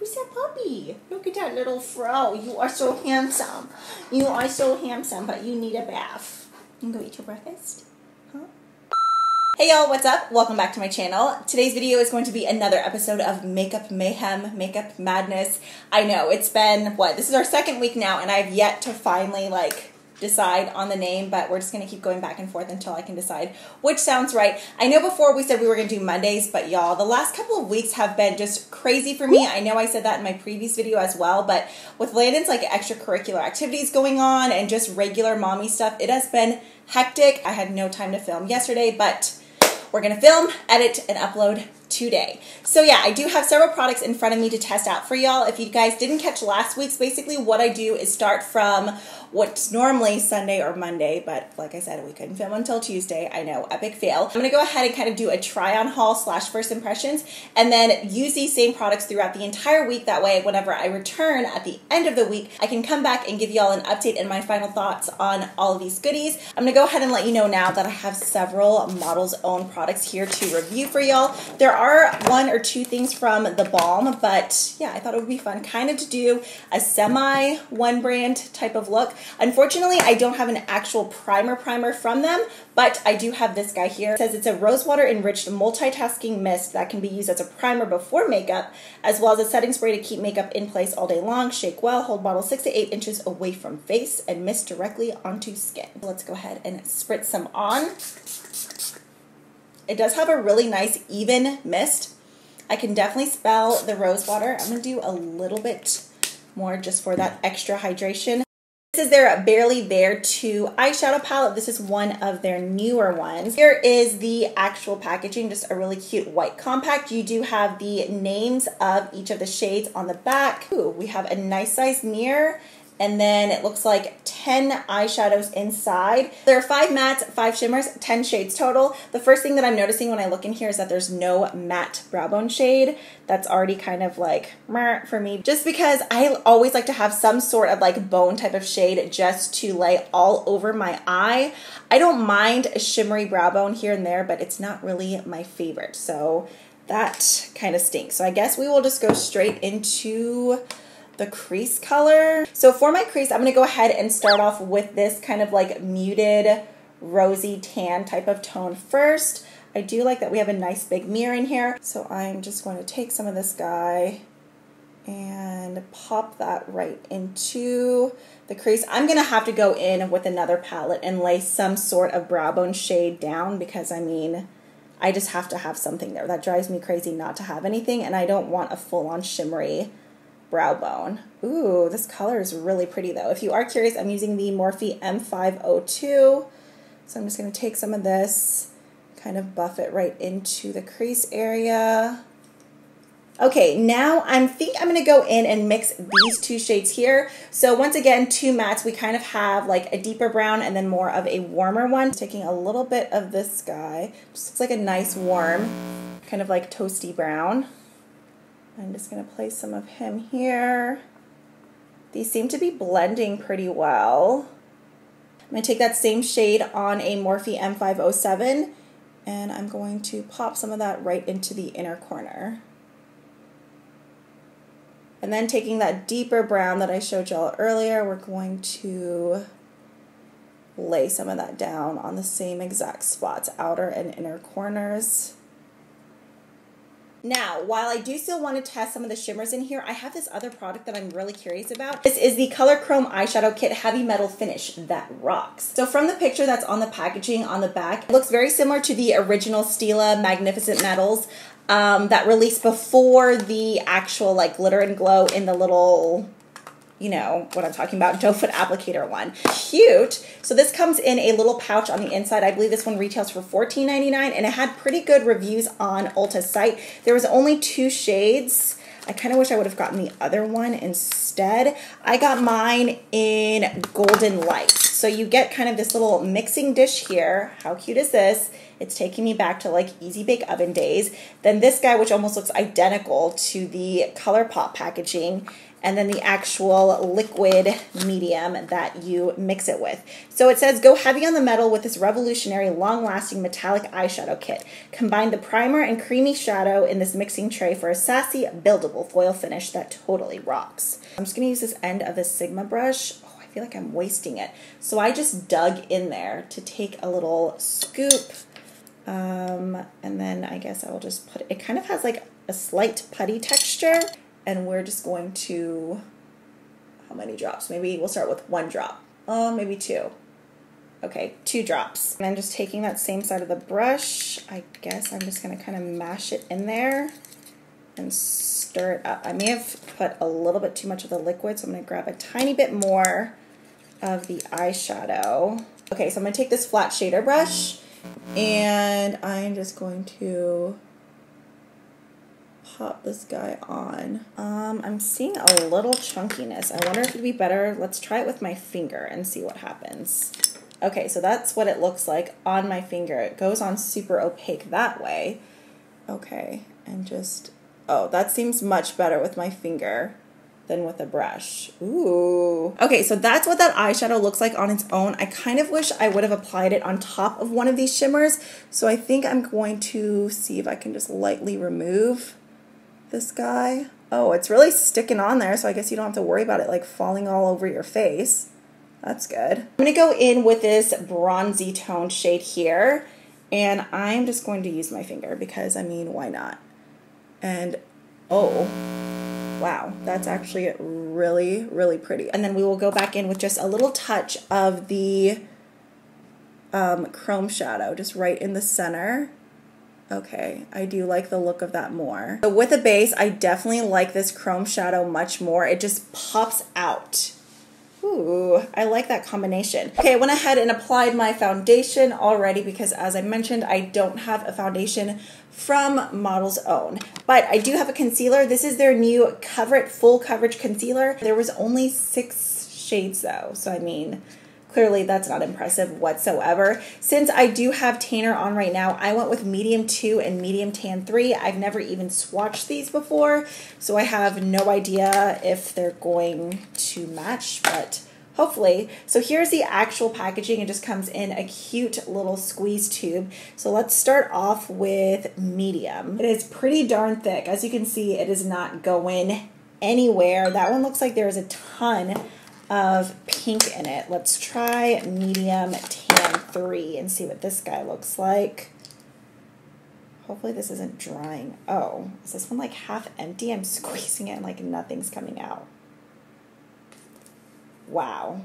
Who's that puppy? Look at that little fro. You are so handsome. You are so handsome, but you need a bath. You can go eat your breakfast. Huh? Hey y'all, what's up? Welcome back to my channel. Today's video is going to be another episode of Makeup Mayhem, Makeup Madness. I know, it's been, this is our second week now, and I've yet to finally, decide on the name, but we're just going to keep going back and forth until I can decide which sounds right. I know before we said we were going to do Mondays, but y'all, the last couple of weeks have been just crazy for me. I know I said that in my previous video as well, but with Landon's extracurricular activities going on and just regular mommy stuff, it has been hectic. I had no time to film yesterday, but we're going to film, edit, and upload today. So yeah, I do have several products in front of me to test out for y'all. If you guys didn't catch last week's, basically what I do is start from what's normally Sunday or Monday, but like I said, we couldn't film until Tuesday. I know, epic fail. I'm going to go ahead and kind of do a try-on haul / first impressions, and then use these same products throughout the entire week. That way, whenever I return at the end of the week, I can come back and give y'all an update and my final thoughts on all of these goodies. I'm going to go ahead and let you know now that I have several models' own products here to review for y'all. There are one or two things from the balm, but yeah, I thought it would be fun kind of to do a semi one brand type of look. Unfortunately, I don't have an actual primer from them, but I do have this guy here. It says it's a rosewater enriched multitasking mist that can be used as a primer before makeup, as well as a setting spray to keep makeup in place all day long. Shake well, hold bottle 6 to 8 inches away from face, and mist directly onto skin. Let's go ahead and spritz some on. It does have a really nice even mist. I can definitely smell the rose water. I'm going to do a little bit more just for that extra hydration. This is their Barely There 2 eyeshadow palette. This is one of their newer ones. Here is the actual packaging, just a really cute white compact. You do have the names of each of the shades on the back. Ooh, we have a nice sized mirror. And then it looks like 10 eyeshadows inside. There are 5 mattes, 5 shimmers, 10 shades total. The first thing that I'm noticing when I look in here is that there's no matte brow bone shade. That's already kind of meh for me. Just because I always like to have some sort of bone type of shade just to lay all over my eye. I don't mind a shimmery brow bone here and there, but it's not really my favorite. So that kind of stinks. So I guess we will just go straight into the crease color. So for my crease, I'm going to go ahead and start off with this kind of muted rosy tan type of tone first. I do like that we have a nice big mirror in here. So I'm just going to take some of this guy and pop that right into the crease. I'm going to have to go in with another palette and lay some sort of brow bone shade down because I just have to have something there. That drives me crazy not to have anything, and I don't want a full-on shimmery brow bone. Ooh, this color is really pretty though. If you are curious, I'm using the Morphe M502. So I'm just going to take some of this, kind of buff it right into the crease area. Okay, now I think I'm going to go in and mix these 2 shades here. So once again, 2 mattes. We kind of have a deeper brown and then more of a warmer one. Taking a little bit of this guy. Just looks like a nice warm, kind of toasty brown. I'm just going to place some of him here. These seem to be blending pretty well. I'm going to take that same shade on a Morphe M507, and I'm going to pop some of that right into the inner corner. And then taking that deeper brown that I showed y'all earlier, we're going to lay some of that down on the same exact spots, outer and inner corners. Now, while I do still want to test some of the shimmers in here, I have this other product that I'm really curious about. This is the Color Chrome Eyeshadow Kit Heavy Metal Finish that rocks. So from the picture that's on the packaging on the back, it looks very similar to the original Stila Magnificent Metals that released before the actual glitter and glow in the little, you know what I'm talking about, doe foot applicator one. Cute. So this comes in a little pouch on the inside. I believe this one retails for $14.99, and it had pretty good reviews on Ulta's site. There was only 2 shades. I kind of wish I would have gotten the other one instead. I got mine in Golden Light. So you get kind of this little mixing dish here. How cute is this? It's taking me back to like Easy Bake Oven days. Then this guy, which almost looks identical to the ColourPop packaging. And then the actual liquid medium that you mix it with. So it says, go heavy on the metal with this revolutionary, long-lasting metallic eyeshadow kit. Combine the primer and creamy shadow in this mixing tray for a sassy, buildable foil finish that totally rocks. I'm just going to use this end of the Sigma brush. Oh, I feel like I'm wasting it. So I just dug in there to take a little scoop. And then I guess I will just put it kind of has like a slight putty texture. And we're just going to, how many drops? Maybe we'll start with 1 drop. Maybe 2. Okay, 2 drops. And I'm just taking that same side of the brush. I guess I'm just gonna kind of mash it in there and stir it up. I may have put a little bit too much of the liquid, so I'm gonna grab a tiny bit more of the eyeshadow. Okay, so I'm gonna take this flat shader brush and I'm just going to pop this guy on. I'm seeing a little chunkiness. I wonder if it'd be better. Let's try it with my finger and see what happens. Okay, so that's what it looks like on my finger. It goes on super opaque that way. Okay, and just, oh, that seems much better with my finger than with a brush. Ooh. Okay, so that's what that eyeshadow looks like on its own. I kind of wish I would have applied it on top of one of these shimmers. So I think I'm going to see if I can just lightly remove this guy. Oh, it's really sticking on there, so I guess you don't have to worry about it like falling all over your face. That's good. I'm gonna go in with this bronzy toned shade here, and I'm just going to use my finger because, I mean, why not? And, oh, wow, that's actually really, really pretty. And then we will go back in with just a little touch of the chrome shadow, just right in the center. Okay, I do like the look of that more. So with a base, I definitely like this chrome shadow much more. It just pops out. Ooh, I like that combination. Okay, I went ahead and applied my foundation already because, as I mentioned, I don't have a foundation from Model's Own. But I do have a concealer. This is their new Cover It Full Coverage Concealer. There was only 6 shades though, so I mean, clearly that's not impressive whatsoever. Since I do have tanner on right now, I went with medium 2 and medium tan 3. I've never even swatched these before, so I have no idea if they're going to match, but hopefully. So here's the actual packaging. It just comes in a cute little squeeze tube. So let's start off with medium. It is pretty darn thick. As you can see, it is not going anywhere. That one looks like there is a ton of pink in it. Let's try medium tan 3 and see what this guy looks like. Hopefully this isn't drying. Oh, is this one like half empty? I'm squeezing it and like nothing's coming out. Wow.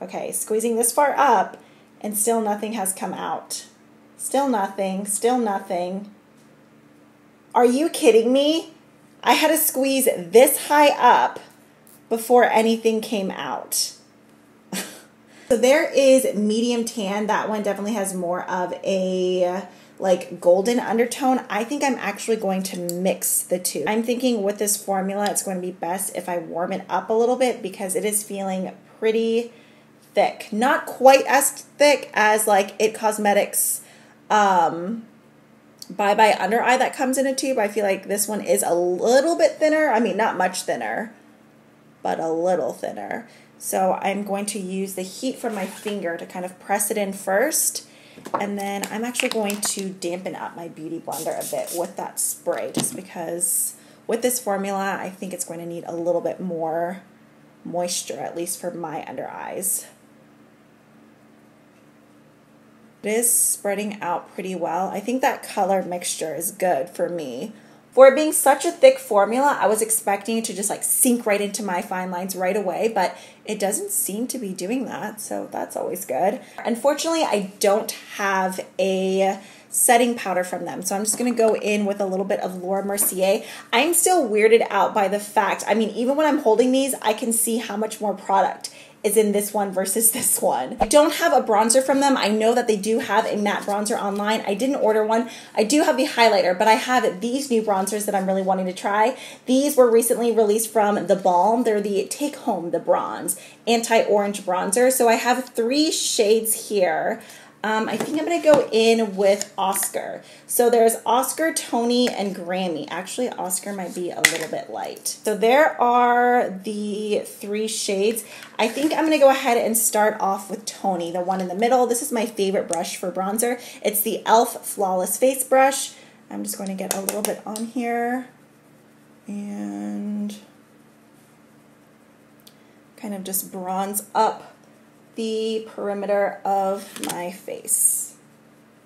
Okay, squeezing this far up and still nothing has come out. Still nothing, still nothing. Are you kidding me? I had to squeeze this high up before anything came out. So there is medium tan. That one definitely has more of a like golden undertone. I think I'm actually going to mix the two. I'm thinking with this formula, it's going to be best if I warm it up a little bit because it is feeling pretty thick. Not quite as thick as like 𝐿 Cosmetics Bye Bye Under Eye that comes in a tube. I feel like this one is a little bit thinner. I mean, not much thinner, but a little thinner. So I'm going to use the heat from my finger to kind of press it in first. And then I'm actually going to dampen up my Beauty Blender a bit with that spray just because with this formula, I think it's going to need a little bit more moisture, at least for my under eyes. It is spreading out pretty well. I think that color mixture is good for me. For it being such a thick formula, I was expecting it to just like sink right into my fine lines right away, but it doesn't seem to be doing that, so that's always good. Unfortunately, I don't have a setting powder from them, so I'm just going to go in with a little bit of Laura Mercier. I'm still weirded out by the fact, I mean, even when I'm holding these, I can see how much more product is in this one versus this one. I don't have a bronzer from them. I know that they do have a matte bronzer online. I didn't order one. I do have the highlighter, but I have these new bronzers that I'm really wanting to try. These were recently released from The Balm. They're the Take Home the Bronze Anti-Orange Bronzer. So I have 3 shades here. I think I'm going to go in with Oscar. So there's Oscar, Toni, and Grammy. Actually, Oscar might be a little bit light. So there are the 3 shades. I think I'm going to go ahead and start off with Toni, the one in the middle. This is my favorite brush for bronzer. It's the e.l.f. Flawless Face Brush. I'm just going to get a little bit on here and kind of just bronze up the perimeter of my face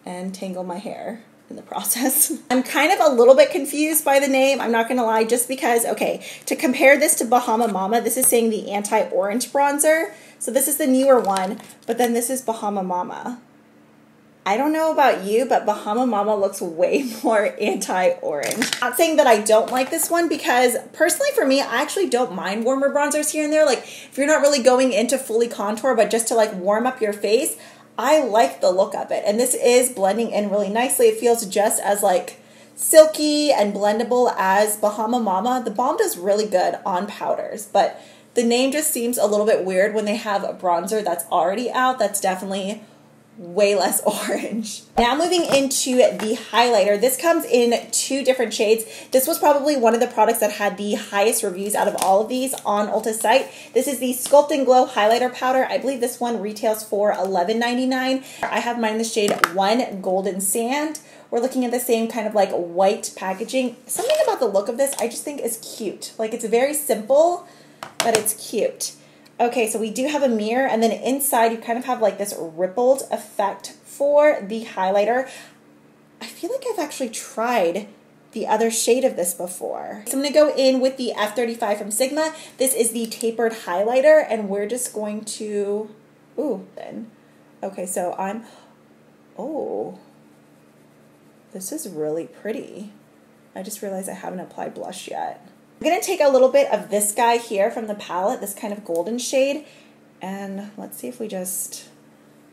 and tangle my hair in the process. I'm kind of a little bit confused by the name, I'm not gonna lie, just because, okay, to compare this to Bahama Mama, this is saying the anti-orange bronzer. So this is the newer one, but then this is Bahama Mama. I don't know about you, but Bahama Mama looks way more anti-orange. Not saying that I don't like this one, because personally for me, I actually don't mind warmer bronzers here and there. Like if you're not really going into fully contour, but just to like warm up your face, I like the look of it. And this is blending in really nicely. It feels just as like silky and blendable as Bahama Mama. The Balm does really good on powders, but the name just seems a little bit weird when they have a bronzer that's already out. That's definitely way less orange. Now moving into the highlighter. This comes in 2 different shades. This was probably one of the products that had the highest reviews out of all of these on Ulta's site. This is the Sculpt and Glow Highlighter Powder. I believe this one retails for $11.99. I have mine in the shade 1 Golden Sand. We're looking at the same kind of like white packaging. Something about the look of this I just think is cute. Like it's very simple, but it's cute. Okay, so we do have a mirror, and then inside you kind of have like this rippled effect for the highlighter. I feel like I've actually tried the other shade of this before. So I'm going to go in with the F35 from Sigma. This is the tapered highlighter, and we're just going to, okay, so this is really pretty. I just realized I haven't applied blush yet. I'm going to take a little bit of this guy here from the palette, this kind of golden shade, and let's see if we just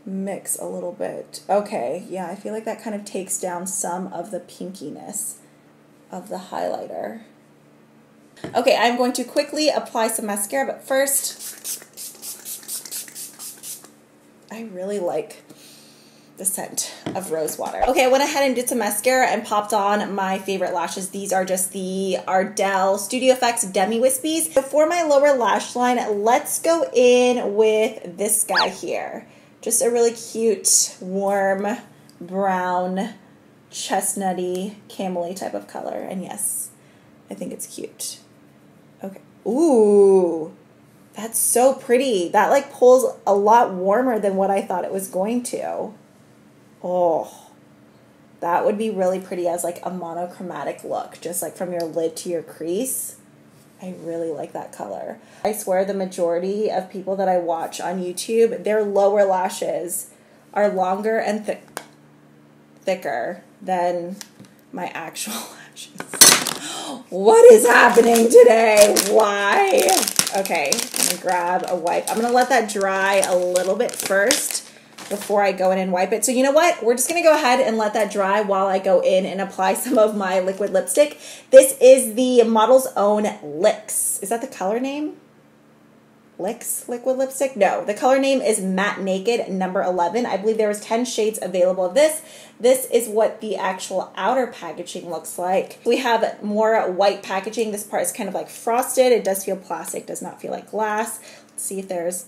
mix a little bit. Okay, yeah, I feel like that kind of takes down some of the pinkiness of the highlighter. Okay, I'm going to quickly apply some mascara, but first, I really like the scent of rose water. Okay, I went ahead and did some mascara and popped on my favorite lashes. These are just the Ardell Studio Effects Demi Wispies. Before my lower lash line, let's go in with this guy here. Just a really cute, warm, brown, chestnutty, camely type of color. And yes, I think it's cute. Okay. Ooh, that's so pretty. That like pulls a lot warmer than what I thought it was going to. Oh, that would be really pretty as like a monochromatic look, just like from your lid to your crease. I really like that color. I swear the majority of people that I watch on YouTube, their lower lashes are longer and thicker than my actual lashes. What is happening today? Why? Okay, I'm gonna grab a wipe. I'm gonna let that dry a little bit first before I go in and wipe it. So you know what? We're just going to go ahead and let that dry while I go in and apply some of my liquid lipstick. This is the Model's Own Licks. Is that the color name? Licks liquid lipstick? No, the color name is Matte Naked number 11. I believe there was 10 shades available of this. This is what the actual outer packaging looks like. We have more white packaging. This part is kind of like frosted. It does feel plastic, does not feel like glass. Let's see if there's,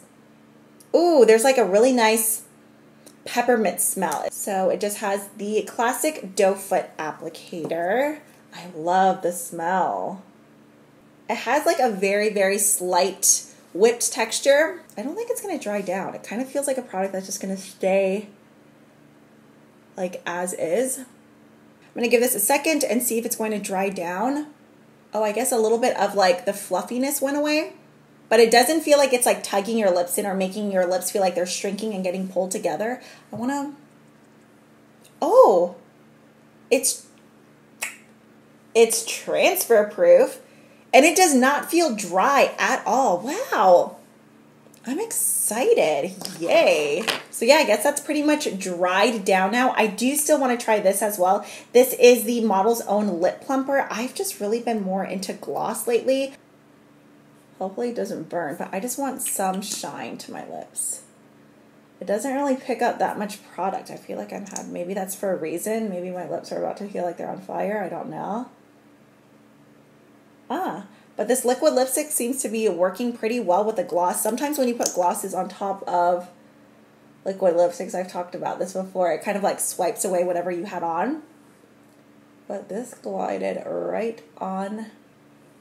ooh, there's like a really nice peppermint smell. So it just has the classic doe foot applicator. I love the smell. It has like a very, very slight whipped texture. I don't think it's going to dry down. It kind of feels like a product that's just going to stay like as is. I'm going to give this a second and see if it's going to dry down. Oh, I guess a little bit of like the fluffiness went away. But it doesn't feel like it's like tugging your lips in or making your lips feel like they're shrinking and getting pulled together. I want to, oh, it's transfer proof and it does not feel dry at all. Wow. I'm excited. Yay. So yeah, I guess that's pretty much dried down now. I do still want to try this as well. This is the Model's Own Lip Plumper. I've just really been more into gloss lately. Hopefully it doesn't burn, but I just want some shine to my lips. It doesn't really pick up that much product. I feel like maybe that's for a reason. Maybe my lips are about to feel like they're on fire. I don't know. But this liquid lipstick seems to be working pretty well with the gloss. Sometimes when you put glosses on top of liquid lipsticks, I've talked about this before, it kind of like swipes away whatever you had on. But this glided right on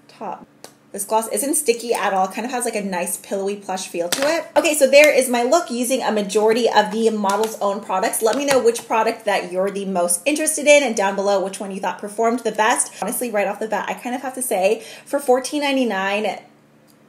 top. This gloss isn't sticky at all. It kind of has like a nice pillowy plush feel to it. Okay, so there is my look using a majority of the Model's Own products. Let me know which product that you're the most interested in, and down below which one you thought performed the best. Honestly, right off the bat, I kind of have to say, for $14.99,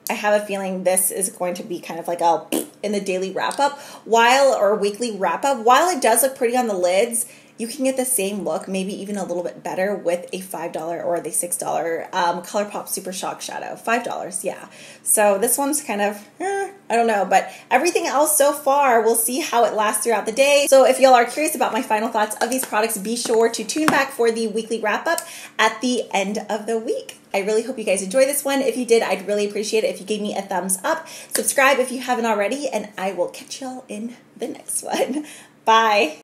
I have a feeling this is going to be kind of like a in the daily wrap-up, or weekly wrap-up. While it does look pretty on the lids, you can get the same look, maybe even a little bit better, with a $5 or the $6 ColourPop Super Shock Shadow. $5, yeah. So this one's kind of, I don't know, but everything else so far, we'll see how it lasts throughout the day. So if y'all are curious about my final thoughts of these products, be sure to tune back for the weekly wrap-up at the end of the week. I really hope you guys enjoyed this one. If you did, I'd really appreciate it if you gave me a thumbs up. Subscribe if you haven't already, and I will catch y'all in the next one. Bye.